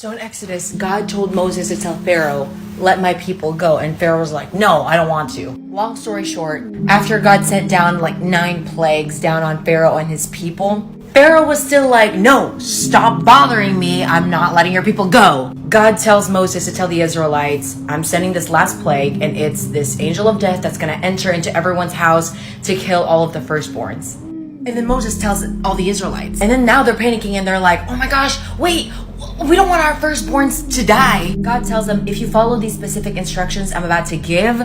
So in Exodus, God told Moses to tell Pharaoh, let my people go. And Pharaoh was like, no, I don't want to. Long story short, after God sent down like 9 plagues down on Pharaoh and his people, Pharaoh was still like, no, stop bothering me. I'm not letting your people go. God tells Moses to tell the Israelites, I'm sending this last plague, and it's this angel of death that's going to enter into everyone's house to kill all of the firstborns. And then Moses tells all the Israelites. And then now they're panicking and they're like, oh my gosh, wait, we don't want our firstborns to die. God tells them, if you follow these specific instructions I'm about to give,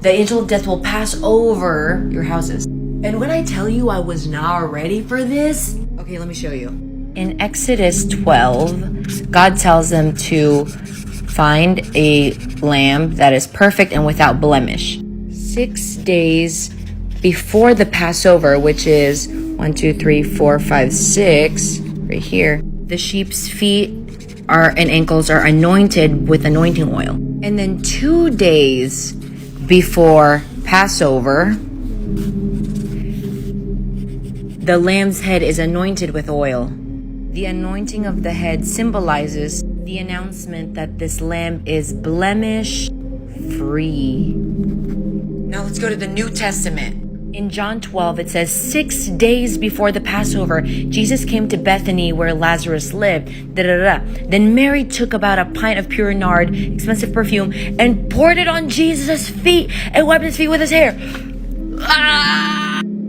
the angel of death will pass over your houses. And when I tell you I was not ready for this, okay, let me show you. In Exodus 12, God tells them to find a lamb that is perfect and without blemish. 6 days before the Passover, which is 1, 2, 3, 4, 5, 6, right here, the sheep's feet and ankles are anointed with anointing oil. And then 2 days before Passover, the lamb's head is anointed with oil. The anointing of the head symbolizes the announcement that this lamb is blemish free. Now let's go to the New Testament. In John 12, it says, 6 days before the Passover, Jesus came to Bethany where Lazarus lived. Then Mary took about a pint of pure nard, expensive perfume, and poured it on Jesus' feet and wiped his feet with his hair.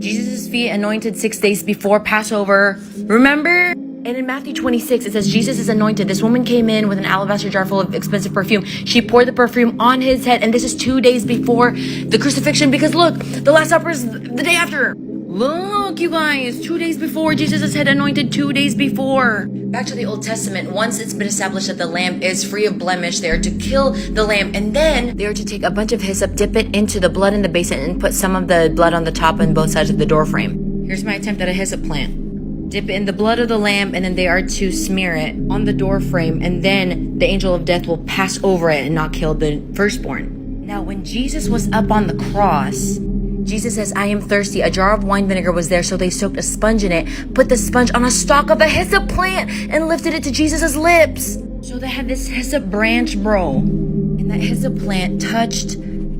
Jesus' feet anointed 6 days before Passover. Remember? And in Matthew 26, it says, Jesus is anointed. This woman came in with an alabaster jar full of expensive perfume. She poured the perfume on his head. And this is 2 days before the crucifixion. Because look, the Last Supper is the day after. Look, you guys, 2 days before. Jesus' head anointed 2 days before. Back to the Old Testament. Once it's been established that the lamb is free of blemish, they are to kill the lamb. And then they are to take a bunch of hyssop, dip it into the blood in the basin, and put some of the blood on the top and both sides of the door frame. Here's my attempt at a hyssop plant. Dip it in the blood of the lamb, and then they are to smear it on the door frame, and then the angel of death will pass over it and not kill the firstborn. Now, when Jesus was up on the cross, Jesus says, I am thirsty. A jar of wine vinegar was there, so they soaked a sponge in it, put the sponge on a stalk of a hyssop plant, and lifted it to Jesus' lips. So they had this hyssop branch, bro. And that hyssop plant touched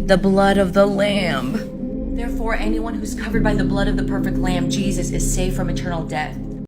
the blood of the lamb. Therefore, anyone who's covered by the blood of the perfect lamb, Jesus, is saved from eternal death.